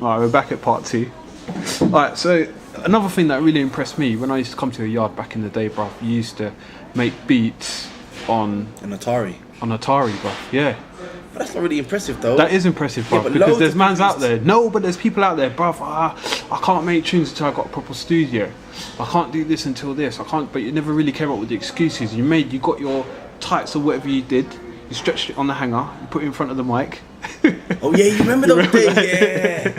Alright, we're back at part 2. Alright, so another thing that really impressed me when I used to come to a yard back in the day, bruv, you used to make beats on An Atari. On Atari, bruv, yeah. But that's not really impressive though. That is impressive, bruv, but because there's mans people out there. No, but there's people out there, bruv. I can't make tunes until I got a proper studio. I can't do this until this. I can't. But you never really came up with the excuses. You got your tights or whatever you did. You stretched it on the hanger. You put it in front of the mic. Oh yeah, you remember those days? Yeah.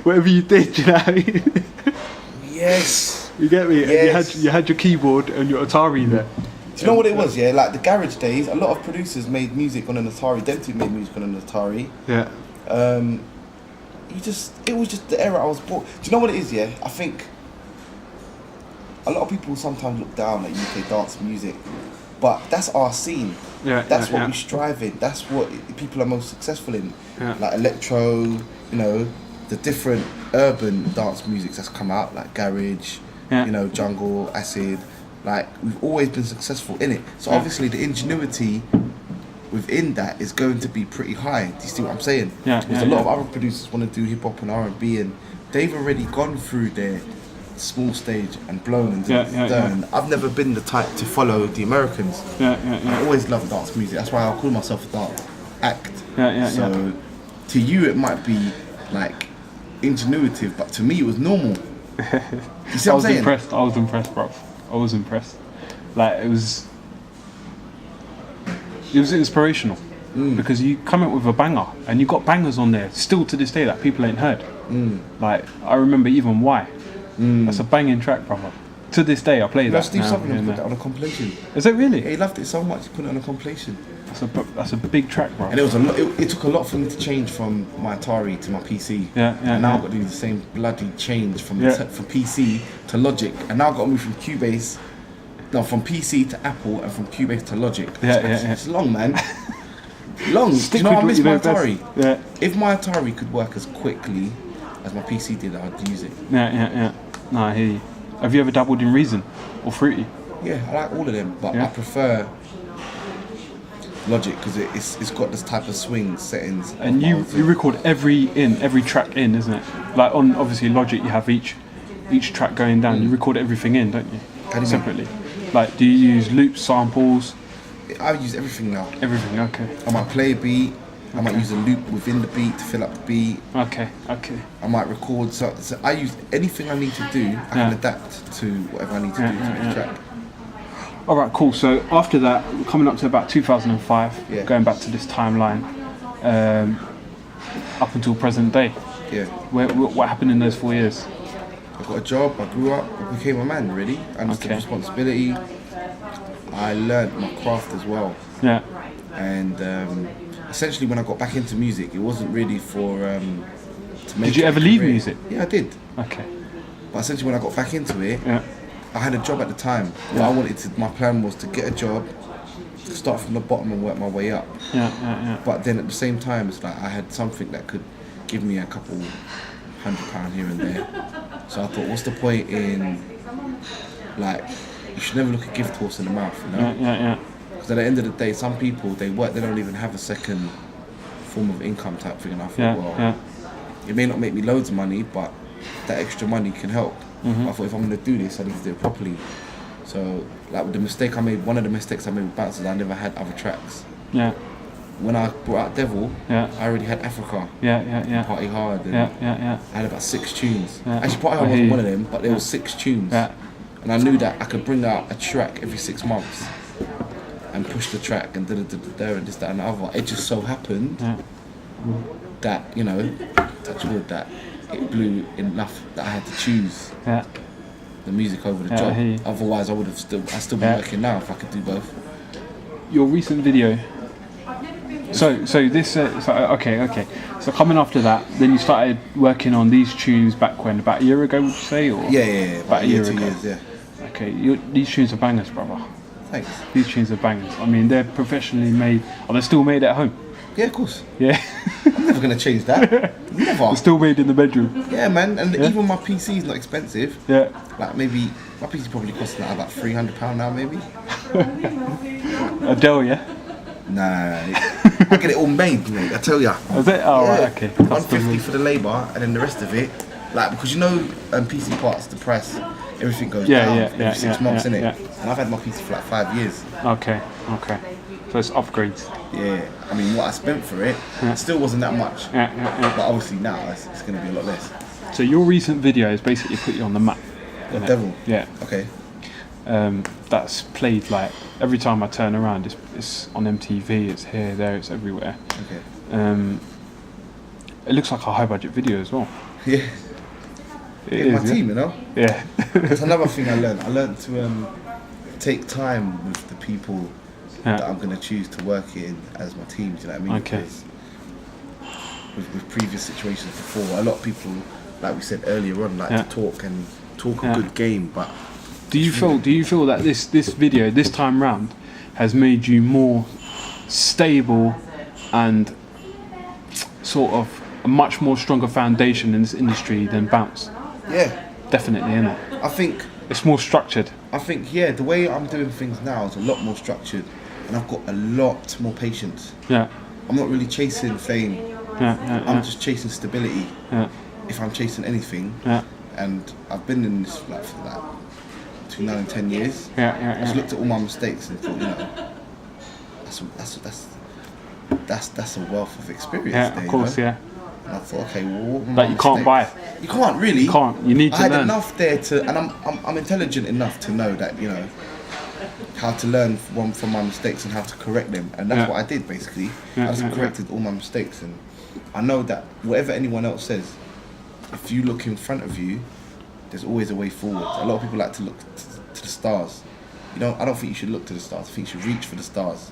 Whatever you did, you know what I mean? Yes. You get me? Yes. And you had your keyboard and your Atari there. Do you know what it was? Yeah, like the garage days. A lot of producers made music on an Atari. Them two made music on an Atari. Yeah. It was just the era I was born. Do you know what it is? Yeah, I think a lot of people sometimes look down at UK dance music, but that's our scene. Yeah. That's what we strive in. That's what people are most successful in. Yeah. Like electro, you know, the different urban dance musics that's come out, like garage, you know, jungle, acid. Like, we've always been successful in it. So obviously the ingenuity within that is going to be pretty high. Do you see what I'm saying? Yeah. Because a lot of other producers want to do hip hop and R&B, and they've already gone through their small stage and blown and done. I've never been the type to follow the Americans. I always loved dance music. That's why I call myself a dance act. So to you it might be like ingenuitive, but to me it was normal. You see what I'm saying? I was impressed, bro. I was impressed. Like, it was inspirational because you come out with a banger and you got bangers on there still to this day that people ain't heard. Like, I remember even Why. That's a banging track, brother. To this day I play that. Steve Sutherland put that on a compilation. Is it really? Yeah, he loved it so much he put it on a compilation. That's a big track, bro. And it was a lot. It took a lot for me to change from my Atari to my PC. And now I've got to do the same bloody change from from PC to Logic, and now I've got to move from Cubase, from PC to Apple, and from Cubase to Logic. It's long, man. Long. Do you know I miss my Atari? Yeah. If my Atari could work as quickly as my PC did, I'd use it. Yeah. No, I hear you. Have you ever dabbled in Reason or Fruity? Yeah, I like all of them, but I prefer Logic because it's got this type of swing settings. And you record every track in, isn't it? Like on obviously Logic, you have each track going down. You record everything in, don't you? How do you separately? Like, do you use loops, samples? I use everything now. Everything, okay. I might play a beat. I might use a loop within the beat to fill up the beat. Okay. I might record. So I use anything I need to do. I can adapt to whatever I need to do to each track. All right, cool. So after that, coming up to about 2005, going back to this timeline, up until present day. Yeah. What happened in those 4 years? I got a job. I grew up. I became a man. Really, I understood responsibility. I learned my craft as well. Yeah. And essentially, when I got back into music, it wasn't really for to make. Did you ever leave music? Yeah, I did. Okay. But essentially, when I got back into it, I had a job at the time. My plan was to get a job, start from the bottom and work my way up. Yeah. But then at the same time, it's like I had something that could give me a couple £100 here and there. So I thought, what's the point in, like, you should never look a gift horse in the mouth, you know? Yeah. Because at the end of the day, some people, they don't even have a second form of income type thing. And I thought, it may not make me loads of money, but that extra money can help. I thought, if I'm going to do this, I need to do it properly. So, like, one of the mistakes I made with Bouncers, I never had other tracks. Yeah. When I brought out Devil, I already had Africa. Yeah. Party Hard. And Yeah. I had about 6 tunes. Yeah. Actually, Party Hard wasn't one of them, but there were 6 tunes. Yeah. And I knew that I could bring out a track every 6 months and push the track and and this, that, and the other. It just so happened that, you know, touch wood, that it blew enough that I had to choose the music over the job. Otherwise, I'd still be working now if I could do both. Your recent video. So this. Okay. So coming after that, then you started working on these tunes back when? About a year ago, would you say? Or? Yeah. About a year ago. 2 years, yeah. Okay, these tunes are bangers, brother. Thanks. These tunes are bangers. I mean, they're professionally made. Are they still made at home? Yeah, of course. Yeah. I'm never going to change that. Never. They're still made in the bedroom. Yeah, man. And even my PC is not expensive. Yeah. Like, maybe my PC probably costing about £300 now, maybe. Adele, yeah? Nah, I get it all made, mate. I tell ya. Is it? Oh, Yeah. right, okay. 150 for the labour, and then the rest of it, like because you know, PC parts, the price, everything goes down every 6 months, innit? Yeah. And I've had my PC for like 5 years. Okay. So it's upgrades. Yeah, I mean, what I spent for it still wasn't that much. Yeah. But obviously now it's going to be a lot less. So your recent video has basically put you on the map. The devil. Yeah. Okay. That's played like every time I turn around. It's on MTV. It's here, there, it's everywhere. Okay. It looks like a high budget video as well. Yeah. It My is, team, you know. Yeah. That's another thing I learned. I learned to take time with the people that I'm going to choose to work in as my team. Do you know what I mean? Okay. Because with previous situations before, a lot of people, like we said earlier on, like to talk a good game. But do you feel that this video this time round has made you more stable and sort of a much more stronger foundation in this industry than Bounce? Yeah, definitely, isn't it? I think it's more structured. I think the way I'm doing things now is a lot more structured, and I've got a lot more patience. Yeah. I'm not really chasing fame. I'm just chasing stability. Yeah. If I'm chasing anything. Yeah. And I've been in this like for like between 9 and 10 years. Yeah. I just looked at all my mistakes and thought, you know, that's a wealth of experience. Yeah, there, of course, you know? yeah. And I thought, okay, well, what were my that you can't buy. You can't really. You can't. You need to learn. I had learn. enough there to, and I'm intelligent enough to know that, you know, how to learn from my mistakes and how to correct them, and that's what I did basically. I just corrected all my mistakes, and I know that whatever anyone else says, if you look in front of you, there's always a way forward. A lot of people like to look to the stars. I don't think you should look to the stars. I think you should reach for the stars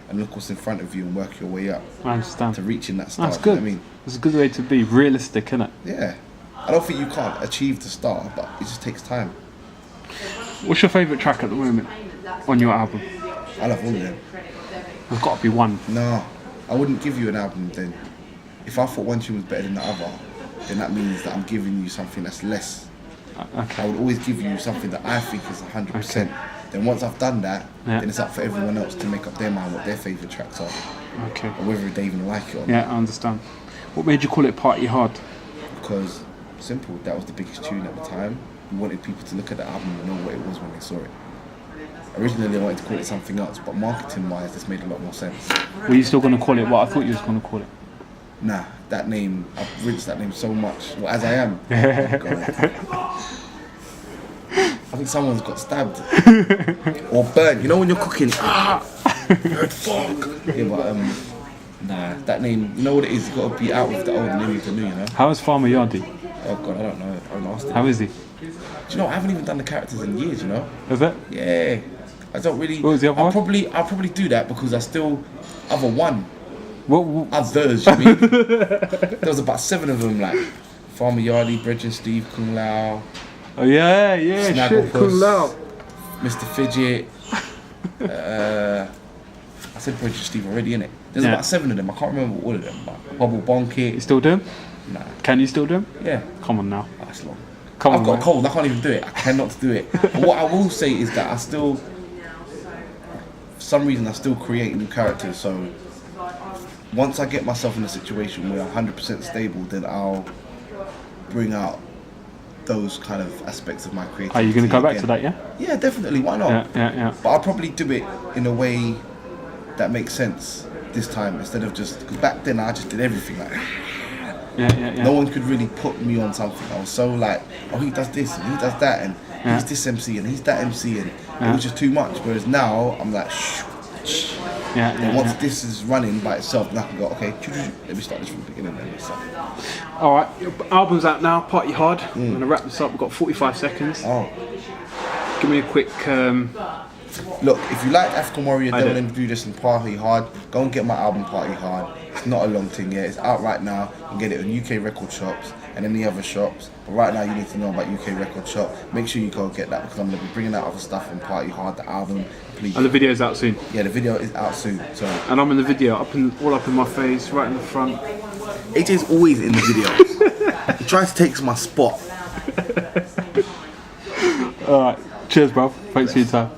and look what's in front of you and work your way up. I understand. To reaching that star. That's good. You know what I mean, it's a good way to be realistic, isn't it? Yeah. I don't think you can't achieve the star, but it just takes time. What's your favourite track at the moment on your album? I love all of them. There's got to be one. No, I wouldn't give you an album then. If I thought one tune was better than the other, then that means that I'm giving you something that's less. Okay. I would always give you something that I think is 100%. Okay. Then once I've done that, then it's up for everyone else to make up their mind what their favourite tracks are. Okay. Or whether they even like it or not. Yeah, I understand. What made you call it Party Hard? Because, simple, that was the biggest tune at the time. We wanted people to look at the album and know what it was when they saw it. Originally I wanted to call it something else, but marketing wise this made a lot more sense. Were you still going to call it what I thought you was going to call it? Nah, that name, I've rinsed that name so much. Well, as I am. Oh, God. I think someone's got stabbed. Or burnt. You know when you're cooking? Fuck! Yeah, but nah, that name, you know what it is? You've got to be out with the old and in with the new, you know? How is Farmer Yardy? Oh God, I don't know. I asked him. How is he? Do you know, I haven't even done the characters in years, you know? Is it? Yeah. I don't really. What was the other one? I'll probably do that because I still other one. What? Others, you mean? There was about 7 of them, like Farmer Yardy, Bridge and Steve, Kung Lao. Oh yeah, shit, Kung Lao. Mr. Fidget. I said Bridge and Steve already, innit? There's about 7 of them. I can't remember all of them. But Bubble Bonk. You still do them? Nah. Can you still do them? Yeah. Come on now. Oh, that's long. I've got a cold. I can't even do it. I cannot do it. But what I will say is that I still, for some reason, I still create new characters. So once I get myself in a situation where I'm 100% stable, then I'll bring out those kind of aspects of my creativity. Are you going to go back to that? Yeah. Yeah, definitely. Why not? Yeah. But I'll probably do it in a way that makes sense this time instead of just because back then I just did everything like. Yeah. No one could really put me on something. I was so like, oh, he does this and he does that and he's this MC and he's that MC and it was just too much. Whereas now I'm like, shh. And once this is running by itself, then I can go, okay, let me start this from the beginning then. So. All right, your album's out now. Party Hard. I'm gonna wrap this up. We've got 45 seconds. Oh. Give me a quick. Look, if you like African Warrior, Devil and Do This and Party Hard, go and get my album Party Hard. It's not a long thing yet. It's out right now. You can get it on UK record shops and any other shops. But right now, you need to know about UK record shop. Make sure you go get that because I'm gonna be bringing out other stuff on Party Hard, the album. Please. And the video's out soon. Yeah, the video is out soon. So. And I'm in the video, all up in my face, right in the front. AJ's always in the video. He tries to take my spot. All right, cheers, bro. Thanks for your time.